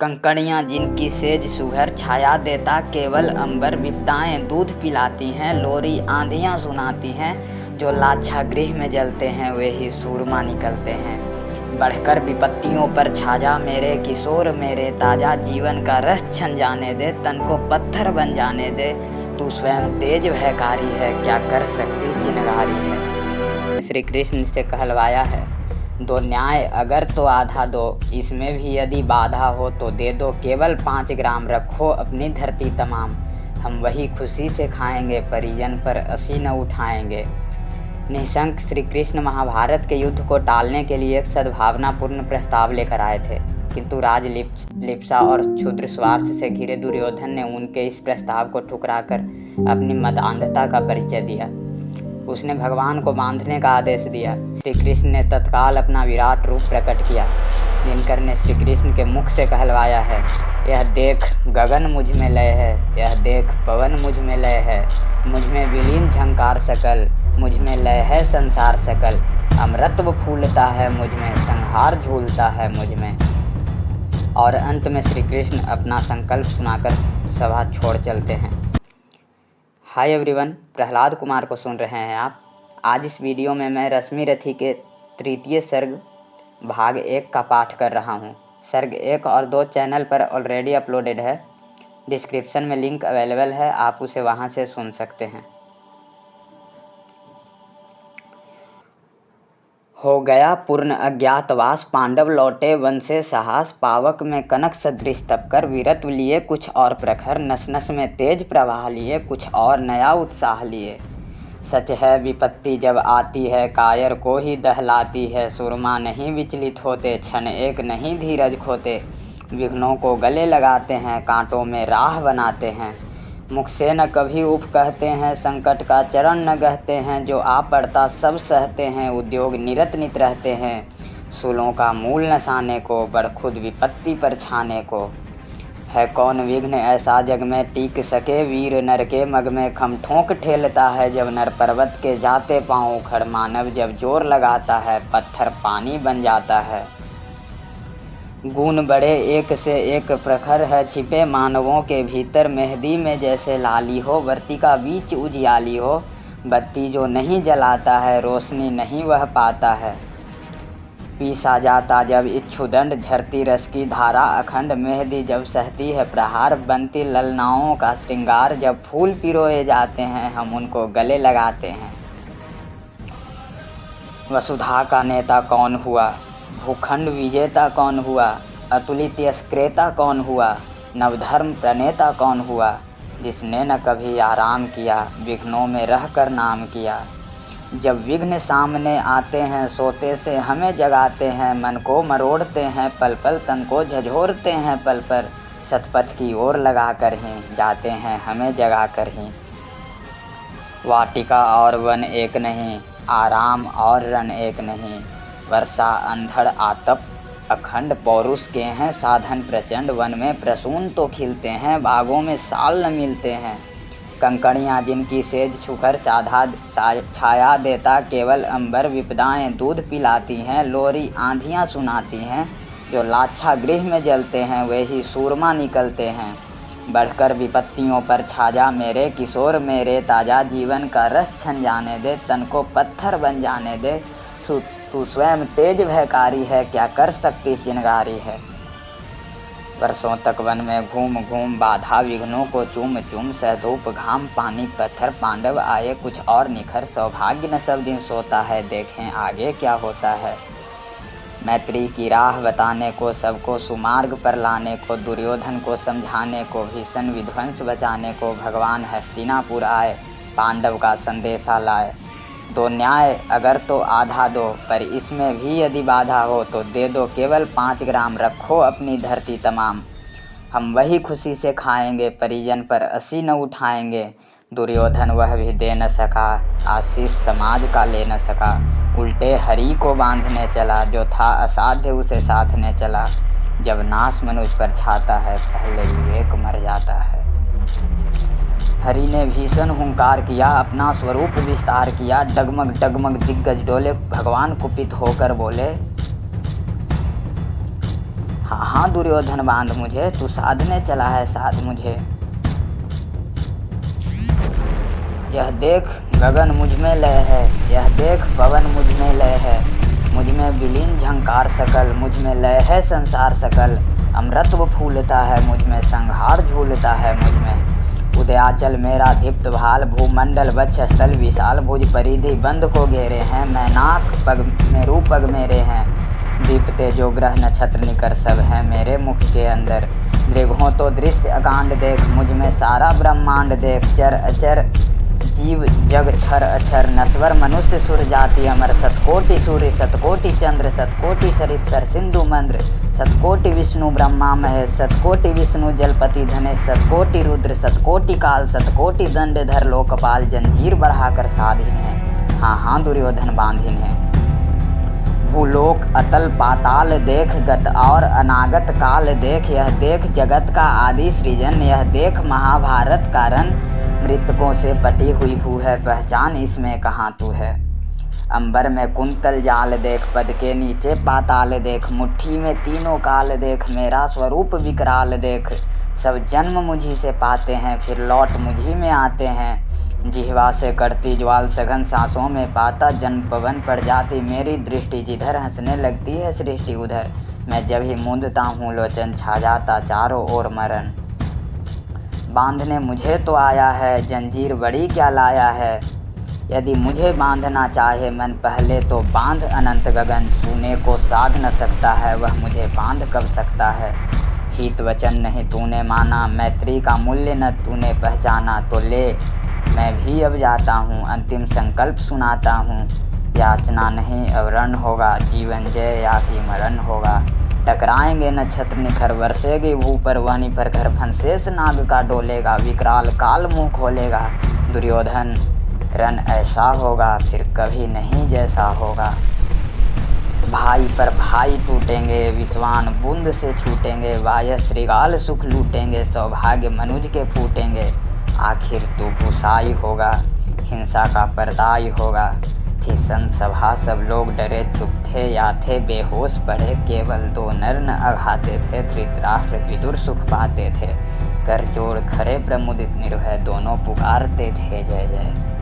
कंकड़ियाँ जिनकी सेज सुघर छाया देता, केवल अंबर विपदाएं दूध पिलाती हैं। लोरी आंधियाँ सुनाती हैं, जो लाक्षागृह में जलते हैं वे ही सूरमा निकलते हैं। बढ़कर विपत्तियों पर छा जा मेरे किशोर, मेरे ताजा जीवन का रस छन जाने दे, तन को पत्थर बन जाने दे। तू स्वयं तेज भयकारी है, क्या कर सकती चिनगारी है। श्री कृष्ण से कहलवाया है, दो न्याय अगर तो आधा दो, इसमें भी यदि बाधा हो तो दे दो। केवल 5 ग्राम रखो अपनी धरती तमाम, हम वही खुशी से खाएंगे, परिजन पर असी न उठाएंगे। निशंक श्री कृष्ण महाभारत के युद्ध को टालने के लिए एक सद्भावनापूर्ण प्रस्ताव लेकर आए थे, किंतु राजलिप्सा और क्षुद्र स्वार्थ से घिरे दुर्योधन ने उनके इस प्रस्ताव को ठुकराकर अपनी मदान्धता का परिचय दिया। उसने भगवान को बांधने का आदेश दिया। श्री कृष्ण ने तत्काल अपना विराट रूप प्रकट किया। दिनकर ने श्री कृष्ण के मुख से कहलवाया है, यह देख गगन मुझ में लय है, यह देख पवन मुझ में लय है, मुझ में विलीन झंकार सकल, मुझ में लय है संसार सकल। अमृतत्व फूलता है मुझ में, संहार झूलता है मुझ में। और अंत में श्री कृष्ण अपना संकल्प सुनाकर सभा छोड़ चलते हैं। हाय एवरीवन, प्रहलाद कुमार को सुन रहे हैं आप। आज इस वीडियो में मैं रश्मि रथी के 3 सर्ग भाग 1 का पाठ कर रहा हूँ। सर्ग 1 और 2 चैनल पर ऑलरेडी अपलोडेड है। डिस्क्रिप्शन में लिंक अवेलेबल है, आप उसे वहाँ से सुन सकते हैं। हो गया पूर्ण अज्ञातवास, पांडव लौटे वन से साहस। पावक में कनक सदृश तप कर, वीरत्व लिए कुछ और प्रखर। नस नस में तेज प्रवाह लिए, कुछ और नया उत्साह लिए। सच है विपत्ति जब आती है, कायर को ही दहलाती है। सुरमा नहीं विचलित होते, क्षण एक नहीं धीरज खोते। विघ्नों को गले लगाते हैं, कांटों में राह बनाते हैं। मुख से न कभी उफ कहते हैं, संकट का चरण न गहते हैं। जो आ पड़ता सब सहते हैं, उद्योग निरत नित रहते हैं। सूलों का मूल नसाने को, बढ़ खुद विपत्ति पर छाने को। है कौन विघ्न ऐसा जग में टीक सके, वीर नर के मग में खम ठोंक ठेलता है। जब नर पर्वत के जाते पाँव उखड़, मानव जब जोर लगाता है, पत्थर पानी बन जाता है। गुण बड़े एक से एक प्रखर है, छिपे मानवों के भीतर। मेहंदी में जैसे लाली हो, वर्ती का बीच उजियाली हो। बत्ती जो नहीं जलाता है, रोशनी नहीं वह पाता है। पीसा जाता जब इच्छुदंड, झरती रस की धारा अखंड। मेहंदी जब सहती है प्रहार, बनती ललनाओं का श्रृंगार। जब फूल पिरोए जाते हैं, हम उनको गले लगाते हैं। वसुधा का नेता कौन हुआ, भूखंड विजेता कौन हुआ। अतुलित यशक्रेता कौन हुआ, नवधर्म प्रणेता कौन हुआ। जिसने न कभी आराम किया, विघ्नों में रहकर नाम किया। जब विघ्न सामने आते हैं, सोते से हमें जगाते हैं। मन को मरोड़ते हैं पल पल, तन को झंझोरते हैं पल पर। सतपथ की ओर लगा कर ही जाते हैं हमें जगा कर ही। वाटिका और वन एक नहीं, आराम और रन एक नहीं। वर्षा अंधड़ आतप अखंड, पौरुष के हैं साधन प्रचंड। वन में प्रसून तो खिलते हैं, बागों में साल न मिलते हैं। कंकड़ियाँ जिनकी सेज छुकर छाया देता, केवल अंबर विपदाएं दूध पिलाती हैं। लोरी आंधियाँ सुनाती हैं, जो लाक्षागृह में जलते हैं वे ही सूरमा निकलते हैं। बढ़कर विपत्तियों पर छा जा मेरे किशोर, मेरे ताजा जीवन का रस छन जाने दे। तन को पत्थर बन जाने दे। तू स्वयं तेज भयकारी है, क्या कर सकती चिनगारी है। वर्षों तक वन में घूम घूम, बाधा विघ्नों को चूम चूम। सहधूप घाम पानी पत्थर, पांडव आए कुछ और निखर। सौभाग्य न सब दिन सोता है, देखें आगे क्या होता है। मैत्री की राह बताने को, सबको सुमार्ग पर लाने को। दुर्योधन को समझाने को, भीषण विध्वंस बचाने को। भगवान हस्तिनापुर आए, पांडव का संदेशा लाए। दो न्याय अगर तो आधा दो, पर इसमें भी यदि बाधा हो तो दे दो। केवल 5 ग्राम रखो अपनी धरती तमाम, हम वही खुशी से खाएंगे, परिजन पर असी न उठाएंगे। दुर्योधन वह भी दे न सका, आशीष समाज का ले न सका। उल्टे हरि को बांधने चला, जो था असाध्य उसे साधने चला। जब नाश मनुष्य पर छाता है, पहले विवेक मर जाता है। हरि ने भीषण हुंकार किया, अपना स्वरूप विस्तार किया। डगमग डगमग दिग्गज डोले, भगवान कुपित होकर बोले, हाँ हाँ दुर्योधन बांध मुझे, तू साधने चला है साध मुझे। यह देख गगन मुझ में लय है, यह देख पवन मुझ में लय है, मुझ में विलीन झंकार सकल, मुझ में लय है संसार सकल। अमृतत्व फूलता है मुझ में, संहार झूलता है मुझ में। उदयाचल मेरा दीप्त भाल, भूमंडल वक्षस्थल विशाल, भुज परिधि बंद को घेरे हैं, मैनाक पग मेरू पग मेरे हैं। दीपते जो ग्रह नक्षत्र निकर सब है मेरे मुख के अंदर। दृघों तो दृश्य अकांड देख, मुझ में सारा ब्रह्मांड देख। चर अचर जीव जग छर अक्षर, नश्वर मनुष्य सुर जाति अमर। सतकोटि सूर्य सतकोटि चंद्र, सतकोटि सरित सर सिंधु मंद्र। सतकोटि विष्णु ब्रह्मा महेश, सतकोटि विष्णु जलपति धनेश। सतकोटि रुद्र सतकोटि काल, सतकोटि दंडधर लोकपाल। जंजीर बढ़ाकर साधीन है, हाँ हाँ दुर्योधन बांधीन है। भूलोक अतल पाताल देख, गत और अनागत काल देख। यह देख जगत का आदि सृजन, यह देख महाभारत का रन। मृतकों से पटी हुई भू है, पहचान इसमें कहाँ तू है। अंबर में कुंतल जाल देख, पद के नीचे पाताल देख। मुट्ठी में तीनों काल देख, मेरा स्वरूप विकराल देख। सब जन्म मुझी से पाते हैं, फिर लौट मुझी में आते हैं। जिह्वा से करती ज्वाल सघन, सांसों में पाता जन्म पवन। पड़ जाती मेरी दृष्टि जिधर, हंसने लगती है सृष्टि उधर। मैं जब ही मूंदता हूँ लोचन, छा जाता चारों ओर मरण। बांधने मुझे तो आया है, जंजीर बड़ी क्या लाया है। यदि मुझे बांधना चाहे मन, पहले तो बांध अनंत गगन। छूने को साध न सकता है, वह मुझे बांध कब सकता है। हित वचन नहीं तूने माना, मैत्री का मूल्य न तूने पहचाना। तो ले मैं भी अब जाता हूँ, अंतिम संकल्प सुनाता हूँ। याचना नहीं अब रण होगा, जीवन जय या कि मरण होगा। टकराएंगे नक्षत्र निखर, बरसेगी भू पर वहनी पर घर। फंसेस नाग का डोलेगा, विकराल काल मुँह खोलेगा। दुर्योधन रण ऐसा होगा, फिर कभी नहीं जैसा होगा। भाई पर भाई टूटेंगे, विश्वान बूंद से छूटेंगे। वायस श्रृगाल सुख लूटेंगे, सौभाग्य मनुज के फूटेंगे। आखिर तू भूसाई होगा, हिंसा का पर्दाई होगा। थी सभा सब लोग डरे चुप थे, या थे बेहोश पड़े। केवल दो नर न अघाते थे, धृतराष्ट्र विदुर सुख पाते थे। कर जोड़ खड़े प्रमुदित निर्भय, दोनों पुकारते थे जय जय।